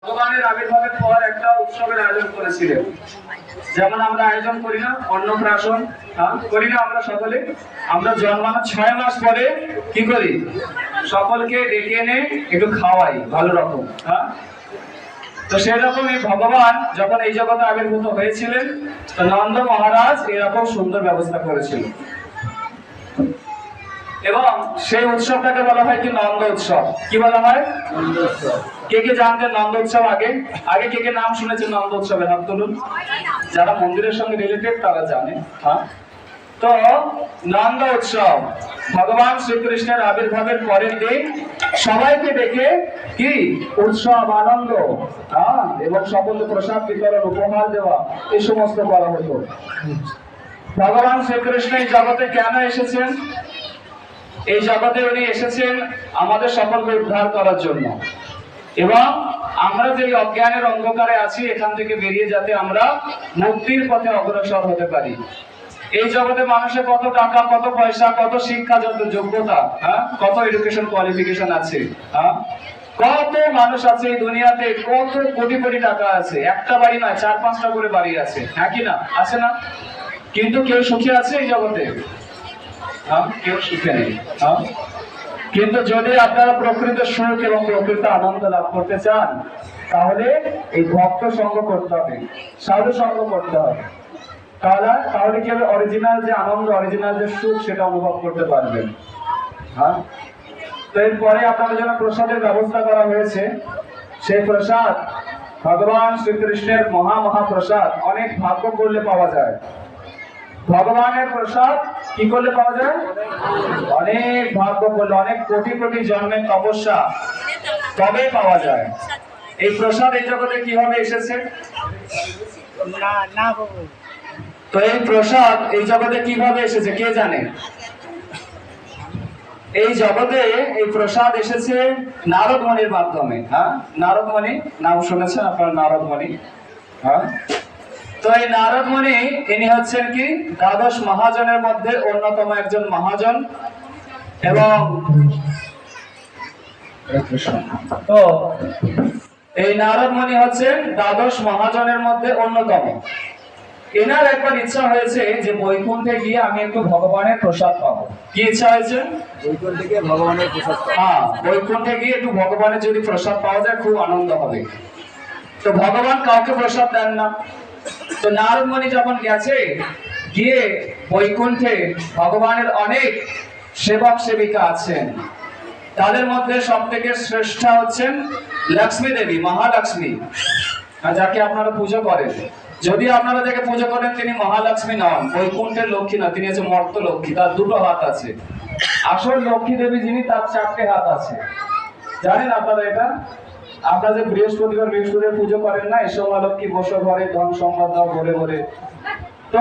ভগবানের আবির্ভাবের পর একটা উৎসবের আয়োজন করেছিলেন। যেমন আমরা আয়োজন করি না অন্নপ্রাশন, করি না আমরা সকলে। আমরা জন্মানোর 6 মাস পরে কি করি? সকলকে ডেকে এনে একটু খাওয়াই ভালো রকম। তো সেরকমই ভগবান যখন এই জগতে আবির্ভূত হয়েছিলেন, তো নন্দ মহারাজ এরকম সুন্দর ব্যবস্থা করেছিলেন এবং সেই উৎসবটাকে বলা হয় কি নন্দ উৎসব। কি বলা হয়? নন্দ উৎসব। কে কে জানতেন নন্দ উৎসব? আগে আগে কে কে নাম শুনেছেন নন্দ উৎসবের? হাত তুলুন। যারা মন্দিরের সঙ্গে রিলেটেড তারা জানে। তো নন্দ উৎসব ভগবান শ্রীকৃষ্ণের আবির্ভাবের পরের দিন সবাইকে ডেকে কি উৎসব আনন্দ এবং সকল প্রসাদ বিতরণ উপহার দেওয়া এই সমস্ত করা হতো। ভগবান শ্রীকৃষ্ণ এই জগতে কেন এসেছেন? এই জগতে উনি এসেছেন আমাদের সকলকে উদ্ধার করার জন্য এবং আমরা যে অজ্ঞানের অন্ধকারে আছি এখান থেকে বেরিয়ে যাতে আমরা মুক্তির পথে অগ্রসর হতে পারি। এই জগতে মানুষের কত টাকা, কত পয়সা, কত শিক্ষা, যত যোগ্যতা, কত এডুকেশন কোয়ালিফিকেশন আছে, কত মানুষ আছে এই দুনিয়াতে, কত কোটি কোটি টাকা আছে। একটা বাড়ি নয়, 4-5টা করে বাড়ি আছে, হ্যাঁ কি না? আছে না? কিন্তু কেউ সুখী আছে এই জগতে? কেউ সুখে নেই। কিন্তু যদি আপনারা প্রকৃত সুখ এবং প্রকৃত আনন্দ লাভ করতে চান তাহলে এই ভক্ত সঙ্গ করতে হবে, সাধু সঙ্গ করতে হবে। তাহলে কি হবে? অরিজিনাল যে আনন্দ, অরিজিনাল যে সুখ সেটা অনুভব করতে পারবেন। তো এরপরে আপনাদের জন্য প্রসাদের ব্যবস্থা করা হয়েছে। সেই প্রসাদ ভগবান শ্রীকৃষ্ণের মহাপ্রসাদ অনেক ভাগ্য করলে পাওয়া যায়। ভগবানের প্রসাদ কি করলে পাওয়া যায়? অনেক ভাগ্য করলে, অনেক কোটি কোটি জন্মের তপস্যা, তবে পাওয়া যায়। এই প্রসাদ এই জগতে কিভাবে এসেছে? তো এই প্রসাদ এই জগতে কিভাবে এসেছে কে জানে? এই জগতে এই প্রসাদ এসেছে নারদ মুনির মাধ্যমে। নারদ মুনি নাম শুনেছেন আপনারা? নারদ মুনি। তো এই নারদ মুনি ইনি হচ্ছেন কি দ্বাদশ মহাজনের মধ্যে অন্যতম একজন মহাজন এবং তো এই নারদ মুনি হচ্ছেন দ্বাদশ মহাজনের মধ্যে অন্যতম। এনার একবার ইচ্ছা হয়েছে যে বৈকুণ্ঠে গিয়ে আমি একটু ভগবানের প্রসাদ পাবো। কি ইচ্ছা হয়েছে? বৈকুণ্ঠে গিয়ে ভগবানের প্রসাদ। বৈকুণ্ঠে গিয়ে একটু ভগবানের যদি প্রসাদ পাওয়া যায় খুব আনন্দ হবে। তো ভগবান কাউকে প্রসাদ দেন না। তো নারদ মুনি যখন গেছে, গিয়ে বৈকুণ্ঠে ভগবানের অনেক সেবক সেবিকা আছেন, তাদের মধ্যে সব থেকে শ্রেষ্ঠ হচ্ছেন লক্ষ্মী দেবী, মহালক্ষ্মী, যাকে আপনারা পুজো করেন। যদি আপনারা যাকে পুজো করেন তিনি মহালক্ষ্মী নন, বৈকুণ্ঠের লক্ষ্মী না, তিনি হচ্ছে মর্ত লক্ষ্মী। তার 2টো হাত আছে। আসল লক্ষ্মী দেবী যিনি তার 4টে হাত আছে। জানেন আপনারা এটা? আপনারা যে বৃহস্পতিবার পুজো করেন না, এসব লক্ষ্মী বসো ঘরে, ধন সম্পদ দাও ভরে ভরে, তো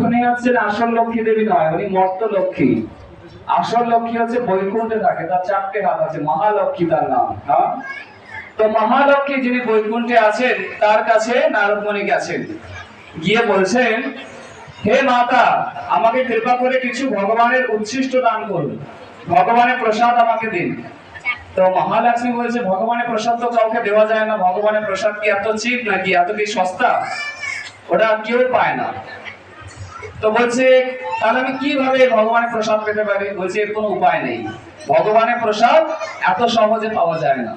উনি হচ্ছেন আসল লক্ষ্মী দেবী নয়, উনি মর্ত লক্ষ্মী। আসল লক্ষ্মী হচ্ছে বৈকুণ্ঠে থাকে, তার 4টে হাত আছে, মহালক্ষ্মী তার নাম। তো মহালক্ষ্মী যিনি বৈকুণ্ঠে আছেন তার কাছে নারদ মুনি গেছেন, গিয়ে বলছেন হে মাতা, আমাকে কৃপা করে কিছু ভগবানের উচ্ছিষ্ট দান করুন, ভগবানের প্রসাদ আমাকে দিন। তো মহালক্ষ্মী বলছে ভগবানের প্রসাদ তো কাউকে দেওয়া যায় না, ভগবানের প্রসাদ কি এত চিপ নাকি, এত কি সস্তা? ওটা কেউ পায় না। তো বলছে তাহলে আমি কিভাবে ভগবানের প্রসাদ পেতে পারি? বলছে এর কোনো উপায় নেই, ভগবানের প্রসাদ এত সহজে পাওয়া যায় না।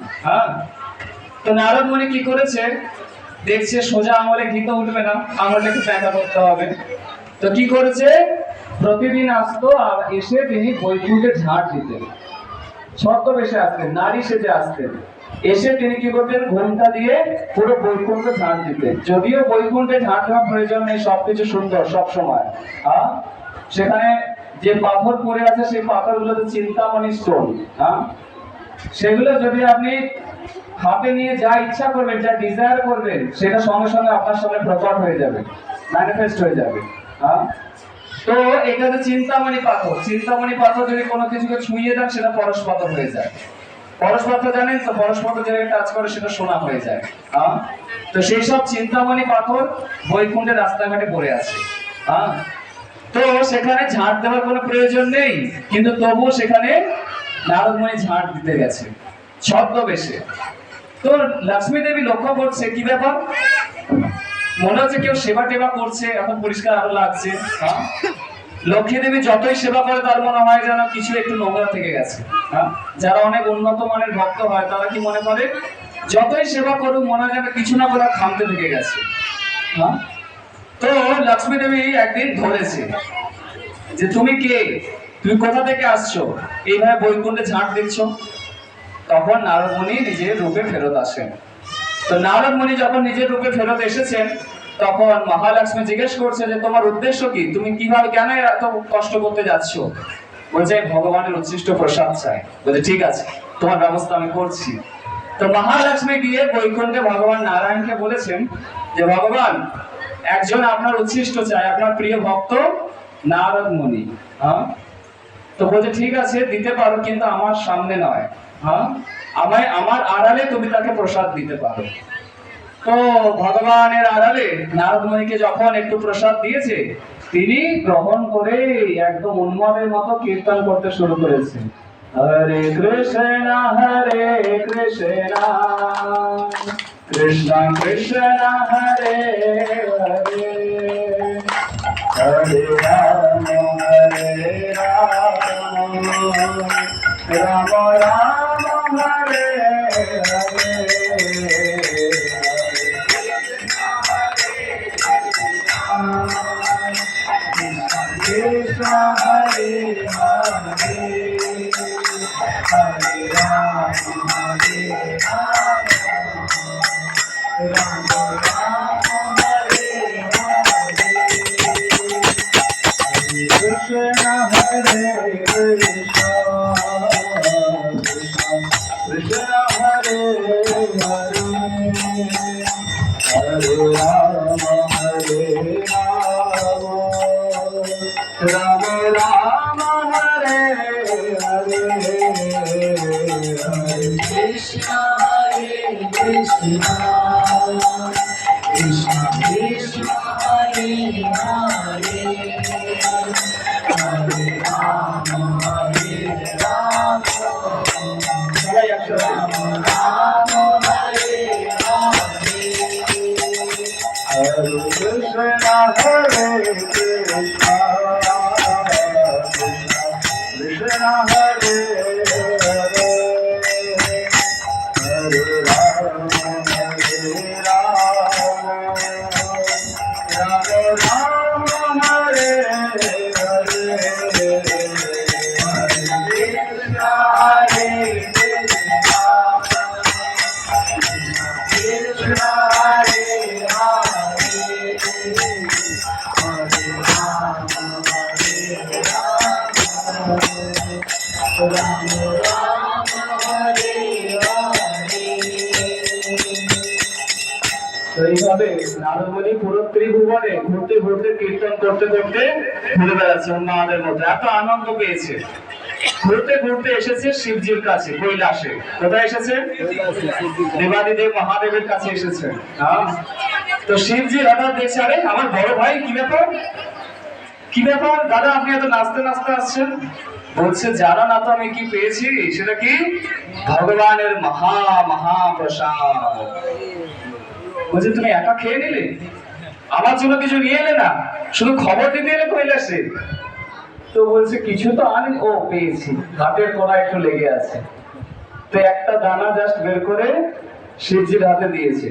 তো নারদ মুনি কি করেছে, দেখছে সোজা আঙুলে ঘি তো উঠবে না, আঙুলটাকে ব্যাখ্যা করতে হবে। তো কি করেছে, প্রতিদিন আসতো আর এসে তিনি বৈকুণ্ঠে ঝাড় দিতেন। ছদ্মবেশে আসতেন, নারী সেজে আসতেন। এসে তিনি কি করতেন, ঘোমটা দিয়ে পুরো বৈকুণ্ঠ ঝাড় দিতেন। যদিও বৈকুণ্ঠে ঝাড় দেওয়ার প্রয়োজন নেই, সবকিছু সুন্দর সব সময়। সেখানে যে পাথর পড়ে আছে সেই পাথরগুলোতে চিন্তামণি স্টোন। সেগুলো যদি আপনি হাতে নিয়ে যা ইচ্ছা করবেন, যা ডিজায়ার করবেন, সেটা সঙ্গে সঙ্গে আপনার সামনে প্রকট হয়ে যাবে, ম্যানিফেস্ট হয়ে যাবে। তো এটা যে চিন্তামণি পাথর, চিন্তামণি পাথর যদি কোনো কিছুকে ছুঁয়ে দেন সেটা পরশ পাথর হয়ে যায়। পরশ পাথর জানেন তো? পরশ পাথর যেটা টাচ করে সেটা সোনা হয়ে যায়। তো সেই সব চিন্তামণি পাথর বৈকুণ্ঠের রাস্তাঘাটে পড়ে আছে। তো সেখানে ঝাড় দেওয়ার কোনো প্রয়োজন নেই, কিন্তু তবুও সেখানে নারদ মুনি ঝাড় দিতে গেছে ছদ্মবেশে। তো লক্ষ্মী দেবী লক্ষ্য করছে কি ব্যাপার, মনে হচ্ছে কেউ সেবা টেবা করছে, এখন পরিষ্কার আরো লাগছে। হ্যাঁ, লক্ষ্মী দেবী যতই সেবা করে তার মনে হয় যেন কিছু একটু নোংরা থেকে গেছে। হ্যাঁ, যারা অনেক উন্নত মানের ভক্ত হয় তারা কি মনে করে যতই সেবা করুক মনে হয় যেন কিছু না করে খামতে থেকে গেছে। হ্যাঁ, তো লক্ষ্মী দেবী একদিন ধরেছে যে তুমি কে, তুমি কোথা থেকে আসছো, এইভাবে বৈকুণ্ঠে ঝাঁট দিচ্ছ। তখন নারদ মুনি নিজের রূপে ফেরত আসেন। তো নারদ মুনি যখন নিজের রূপে ফেরত এসেছেন তখন মহালক্ষ্মী জিজ্ঞেস করছে যে তোমার উদ্দেশ্য কি, তুমি কিভাবে কেন এত কষ্ট করতে যাচ্ছ। বলছে ভগবানের উচ্ছিষ্ট প্রসাদ চাই। বলছে ঠিক আছে, তোমার ব্যবস্থা আমি করছি। তো মহালক্ষ্মী গিয়ে বৈকুণ্ঠে ভগবান নারায়ণকে বলেছেন যে ভগবান একজন আপনার উচ্ছিষ্ট চাই, আপনার প্রিয় ভক্ত নারদ মুনি। হ্যাঁ, তো বলছে ঠিক আছে দিতে পারো, কিন্তু আমার সামনে নয়। হ্যাঁ, আমায় আমার আড়ালে তুমি তাকে প্রসাদ দিতে পারো। তো ভগবানের আড়ালে নারদ মুনিকে যখন একটু প্রসাদ দিয়েছে তিনি গ্রহণ করে একদম উন্মাদের মতো কীর্তন করতে শুরু করেছে। হরে Krishna Krishna Krishna Hare Hare Hare Ram Ram Ram Hare Hare Krishna Hare Hare Hare Rama Hare Rama Rama Hare Hare Krishna Hare Krishna Krishna Hare Hare Hare Rama Hare Rama Rama Rama Hare Hare Hare Krishna Hare Krishna Krishna Krishna Hare Hare Hare Rama Hare Rama Rama Rama Hare Hare Hare Krishna Hare Krishna Krishna Hare Hare Hare Rama Hare Rama Rama Rama Hare Hare Hare Krishna Hare Krishna Krishna Hare এইভাবে নারদ মুনি পুরো ত্রিভুবনে ঘুরতে ঘুরতে কীর্তন করতে করতে ঘুরে বেড়াচ্ছে উন্মাদের মধ্যে, এত আনন্দ পেয়েছে। ঘুরতে ঘুরতে এসেছে শিবজির কাছে কৈলাসে। কোথায় এসেছে? দেবাদিদেব মহাদেবের কাছে এসেছে। তো শিবজি হঠাৎ দেখছে আরে আমার বড় ভাই, কি ব্যাপার কি ব্যাপার দাদা আপনি এত নাচতে নাচতে আসছেন। বলছে জানো না তো আমি কি পেয়েছি, সেটা কি ভগবানের মহা মহা প্রসাদ। বলছে তুমি একা খেয়ে নিলে, আমার জন্য কিছু নিয়ে এলে না, শুধু খবর দিতে এলে কৈলাসে। তো বলছে কিছু তো আনি, ও পেয়েছি, হাতের কোনা একটু লেগে আছে। তো একটা দানা জাস্ট বের করে শিবজির হাতে দিয়েছে,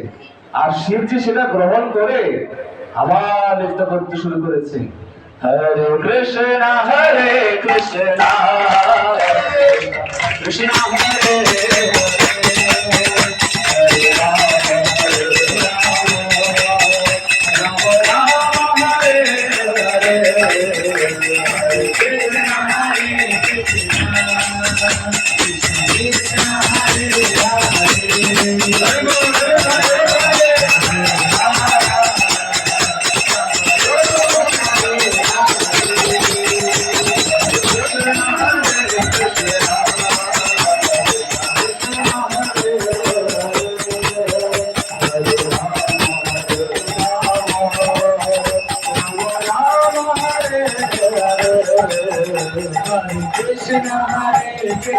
আর শিবজি সেটা গ্রহণ করে আবার নৃত্য করতে শুরু করেছে। হরে কৃষ্ণ হরে কৃষ্ণ কৃষ্ণ হরে হরে রাম রাম রাম হরে হরে হরে কৃষ্ণ হরে কৃষ্ণ হরে হরে কৃষ্ণ হরে কৃষ্ণ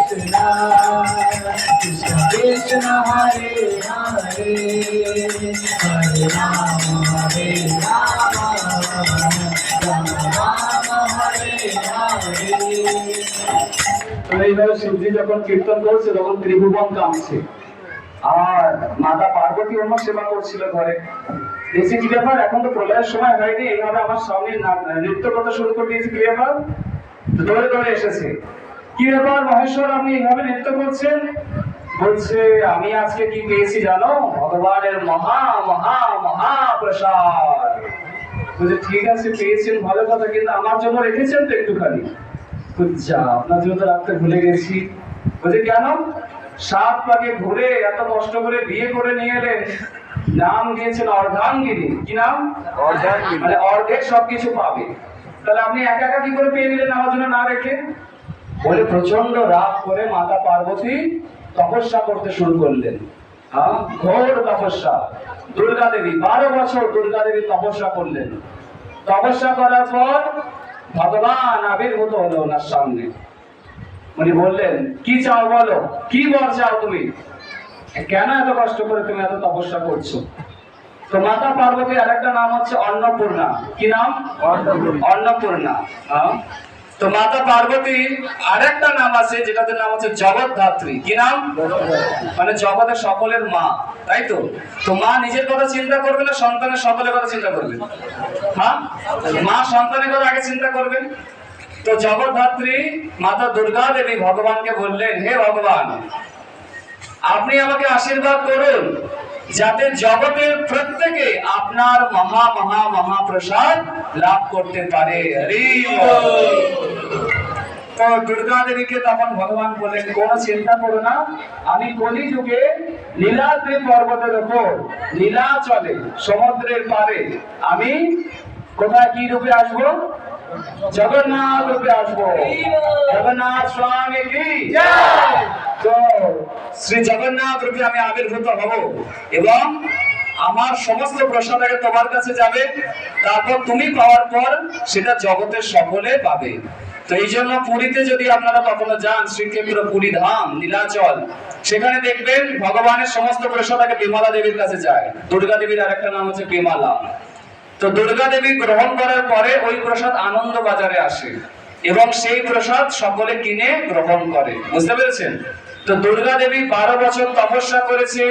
কৃষ্ণ কৃষ্ণ হরে হরে হরে রাম রাম রাম হরে হরে। এইভাবে শিবজি যখন কীর্তন করছে তখন ত্রিভুবন কাঁপছে, আর মাতা পার্বতী অন্য সেবা করছিল ঘরে। দেখছি কি ব্যাপার, এখন তো প্রলয়ের সময় হয়নি, এইভাবে আমার সামনে নৃত্য করতে শুরু করে দিয়েছে, কি ব্যাপার? দৌড়ে দৌড়ে এসেছে, কি ব্যাপার মহেশ্বর আপনি এইভাবে নৃত্য করছেন? বলছে আমি আজকে কি পেয়েছি জানো, ভগবানের মহা মহা মহা প্রসাদ। বলছে ঠিক আছে পেয়েছেন ভালো কথা, কিন্তু আমার জন্য রেখেছেন তো একটুখানি? যা আপনার জন্য তো রাখতে ভুলে গেছি। বলছে কেন? 7 পাকে ঘুরে এত কষ্ট করে বিয়ে করে নিয়ে এলেন, নাম দিয়েছেন অর্ধাঙ্গিনী। কি নাম? অর্ধাঙ্গিনী। মানে অর্ধেক সবকিছু পাবে, তাহলে আপনি একা একা কি করে পেয়ে নিলেন আমার জন্য না রেখে? বলে প্রচন্ড রাগ করে মাতা পার্বতী তপস্যা করতে শুরু করলেন। ঘোর তপস্যা। দুর্গা দেবী 12 বছর দুর্গা দেবী তপস্যা করলেন। তপস্যা করার পর ভগবান আবির্ভূত হলো ওনার সামনে। উনি বললেন কি চাও বলো, কি বর চাও তুমি, কেন এত কষ্ট করে তুমি এত তপস্যা করছো? তো মাতা পার্বতীর আরেকটা নাম হচ্ছে অন্নপূর্ণা। কি নাম? অন্নপূর্ণা। তো মাতা পার্বতীর আরেকটা নাম আছে যেটাতে নাম হচ্ছে জগৎধাত্রী। কি নাম? মানে জগতের সকলের মা, তাই তো? তো মা নিজের কথা চিন্তা করবে না সন্তানের সকলের কথা চিন্তা করবে? হ্যাঁ, মা সন্তানের কথা আগে চিন্তা করবে। তো জগৎধাত্রী মাতা দুর্গা দেবী ভগবানকে বললেন হে ভগবান, আপনি আমাকে আশীর্বাদ করুন যাতে জগতের প্রত্যেকে আপনার মহা মহা মহাপ্রসাদ লাভ করতে পারে। তো দুর্গা দেবীকে তখন ভগবান বললেন কোনো চিন্তা করো না, আমি কলিযুগে নীলাদ্রি পর্বতের উপর নীলাচলে সমুদ্রের পারে আমি কোথায় কি রূপে আসবো? জগন্নাথ রূপে আসবো। জগন্নাথ স্বামী কি জয়। তো শ্রী জগন্নাথ রূপে আমি আবির্ভূত হব এবং আমার সমস্ত প্রসাদ আগে তোমার কাছে যাবে, তারপর তুমি পাওয়ার পর সেটা জগতের সকলে পাবে। তো এই জন্য পুরীতে যদি আপনারা কখনো যান, শ্রীক্ষেত্র পুরী ধাম নীলাচল, সেখানে দেখবেন ভগবানের সমস্ত প্রসাদ আগে বিমলা দেবীর কাছে যায়। দুর্গা দেবীর আরেকটা নাম হচ্ছে বিমলা। তো দুর্গা দেবী গ্রহণ করার পরে ওই প্রসাদ আনন্দ বাজারে আসে এবং সেই প্রসাদ সকলে কিনে গ্রহণ করে। বুঝতে পেরেছেন? তো দুর্গা দেবী 12 বছর তপস্যা করেছে,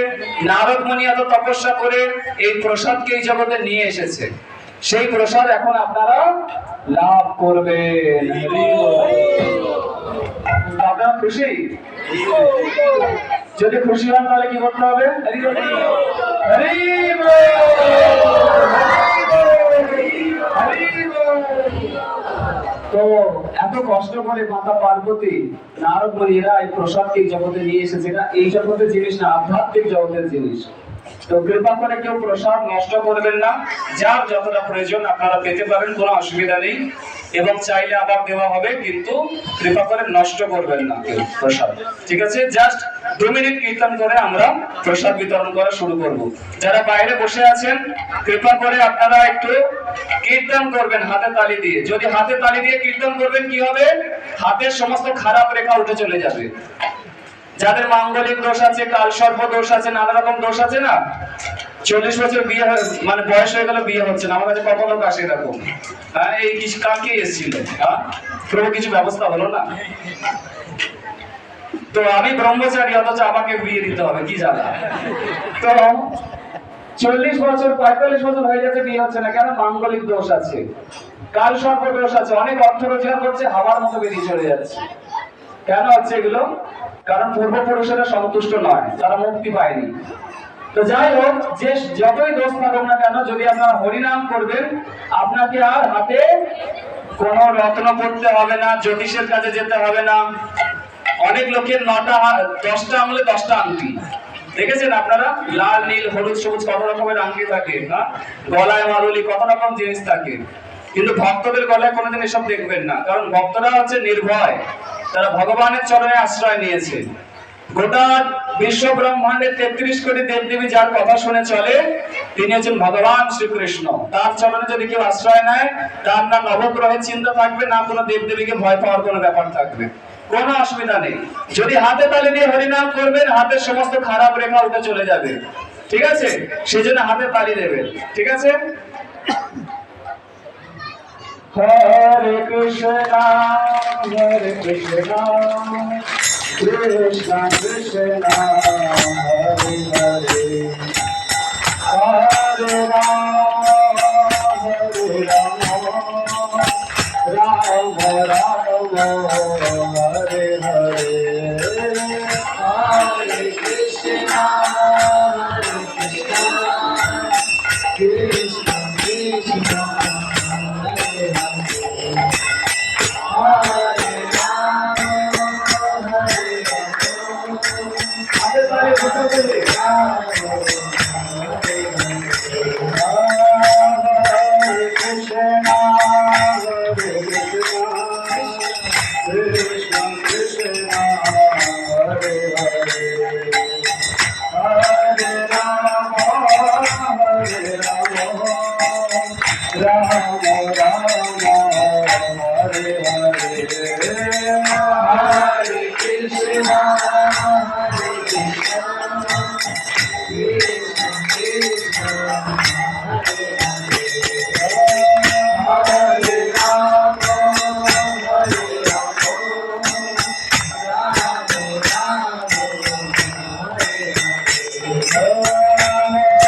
নারদ মুনি এত তপস্যা করে এই প্রসাদকে এই জগতে নিয়ে এসেছে। সেই প্রসাদ এখন আপনারা লাভ করবেন। আপনারা খুশি? যদি খুশি হন তাহলে কি করতে হবে? তো এত কষ্ট করে মাতা পার্বতী নারদ মুনিরা এই প্রসাদকে জগতে নিয়ে এসেছে। না এই জগতের জিনিস না, আধ্যাত্মিক জগতের জিনিস। তো কৃপা করে কেউ প্রসাদ নষ্ট করবেন না, যার যতটা প্রয়োজন আপনারা পেতে পারেন, কোনো অসুবিধা নেই, এবং চাইলে আবার দেওয়া হবে, কিন্তু কৃপা করে নষ্ট করবেন না কেউ প্রসাদ। ঠিক আছে? জাস্ট 2 মিনিট কীর্তন করে আমরা প্রসাদ বিতরণ করা শুরু করব। যারা বাইরে বসে আছেন কৃপা করে আপনারা একটু কীর্তন করবেন হাতে তালি দিয়ে। যদি হাতে তালি দিয়ে কীর্তন করবেন কি হবে? হাতের সমস্ত খারাপ রেখা উঠে চলে যাবে। যাদের মাঙ্গলিক দোষ আছে, কাল সর্প দোষ আছে, নানা রকম দোষ আছে না, 40 বছর বিয়ে মানে বয়স হয়ে গেল বিয়ে হচ্ছে না, আমার কাছে কত লোক আসে এরকম। হ্যাঁ, এই কাকে এসেছিল? হ্যাঁ, কোনো কিছু ব্যবস্থা হলো না। তো আমি ব্রহ্মচারী, অথচ আমাকে বিয়ে দিতে হবে, কি জ্বালা। তো 40 বছর 45 বছর হয়ে যাচ্ছে বিয়ে হচ্ছে না, কেন? মাঙ্গলিক দোষ আছে, কাল সর্প দোষ আছে, অনেক অর্থ রোজগার করছে, হাওয়ার মতো বেরিয়ে চলে যাচ্ছে। কেন হচ্ছে এগুলো? কারণ পূর্বপুরুষেরা সন্তুষ্ট নয়, তারা মুক্তি পায়নি। তো যাই হোক, যে যতই দোষ থাকুক না কেন, যদি আপনারা হরিনাম করবেন আপনাকে আর হাতে কোন রত্ন পড়তে হবে না, জ্যোতিষের কাছে যেতে হবে না। অনেক লোকের 10টা আঙুলে 10টা আংটি দেখেছেন আপনারা, লাল নীল হলুদ সবুজ কত রকমের আংটি থাকে, গলায় মারুলি কত রকম জিনিস থাকে, কিন্তু ভক্তদের গলায় কোনোদিন এসব দেখবেন না, কারণ ভক্তরা হচ্ছে নির্ভয়, তারা ভগবানের চরণে আশ্রয় নিয়েছে। গোটা বিশ্ব ব্রহ্মাণ্ডের 33 কোটি দেবদেবী যার কথা শুনে চলে, তিনি হচ্ছেন ভগবান শ্রীকৃষ্ণ। তার চরণে যদি কেউ আশ্রয় নেয়, তার না নবগ্রহের চিন্তা থাকবে, না কোনো দেবদেবীকে ভয় পাওয়ার কোনো ব্যাপার থাকবে। কোনো অসুবিধা নেই। যদি হাতে তালি দিয়ে হরিনাম করবেন, হাতের সমস্ত খারাপ রেখা উঠে চলে যাবে, ঠিক আছে? সেই জন্য হাতে তালি দেবেন, ঠিক আছে? হরে কৃষ্ণ হরে কৃষ্ণ কৃষ্ণ কৃষ্ণ হরে হরে, হরে রাম হরে রাম রাম রাম হরে হরে, হরে কৃষ্ণ কৃষ্ণ কৃষ্ণ হরে হরে, হরে রাম হরে রাম, আগে তাহলে কথা বলে হরে কৃষ্ণ হরে কৃষ্ণ কৃষ্ণ কৃষ্ণ হরে হরে, হরে রাম রাম রাম হরে হরে, হরে কৃষ্ণ হরে কৃষ্ণ কৃষ্ণ কৃষ্ণ হরে হরে, হরে রাম হরে রাম রাম রাম হরে হরে,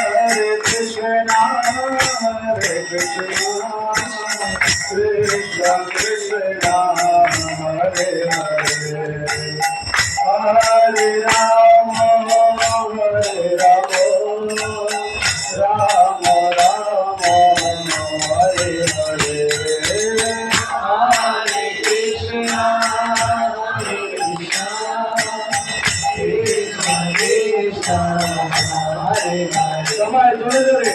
হরে কৃষ্ণ হরে কৃষ্ণ কৃষ্ণ কৃষ্ণ হরে হরে, হরে রাম হরে রাম রাম রাম হরে হরে, হরে কৃষ্ণ হরে কৃষ্ণ কৃষ্ণ কৃষ্ণ হরে হরে, সবাই জোরে জোরে,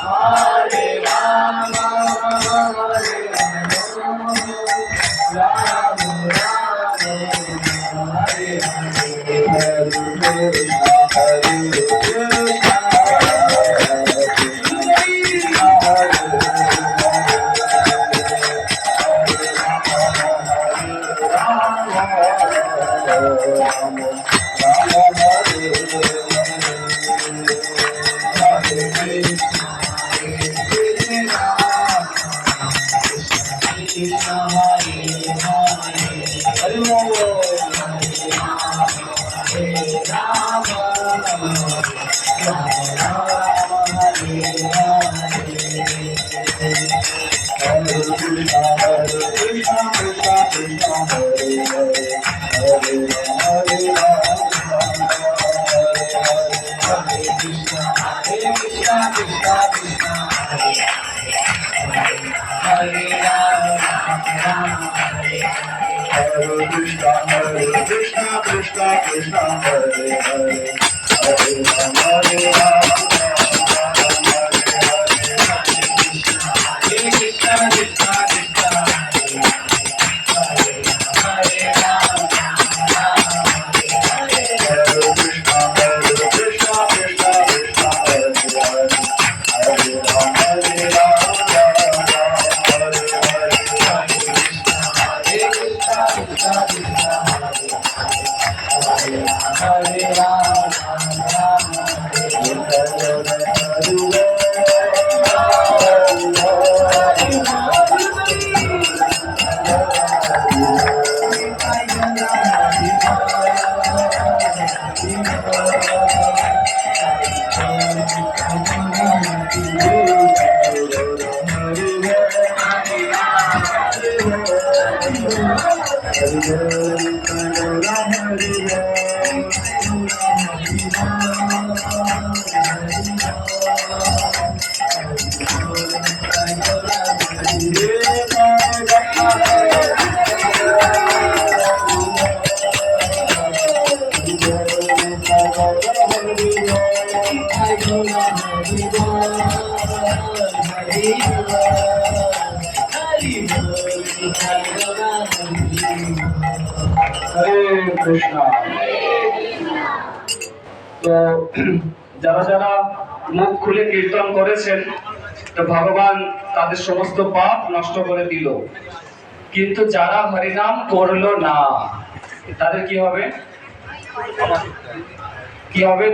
হরে রাম হরে রাম রাম রাম হরে হরে, হরে Krishna Krishna Krishna Hare Hare, Hare Ram Hare Ram Ram Ram Hare Hare, Hare Krishna Krishna Krishna Hare Hare, Hare Ram Hare Krishna Hare Krishna Krishna Krishna Hare Hare, Hare Ram Hare Ram Ram Ram Hare Hare, Hare Krishna Krishna Krishna Hare Ram हरे कृष्णा। तो যারা যারা মুখ খুলে কীর্তন করেছেন তো ভগবান তাদের সমস্ত পাপ নষ্ট করে দিল, কিন্তু যারা হরিনাম করলো না তাদের কি হবে? কি হবে?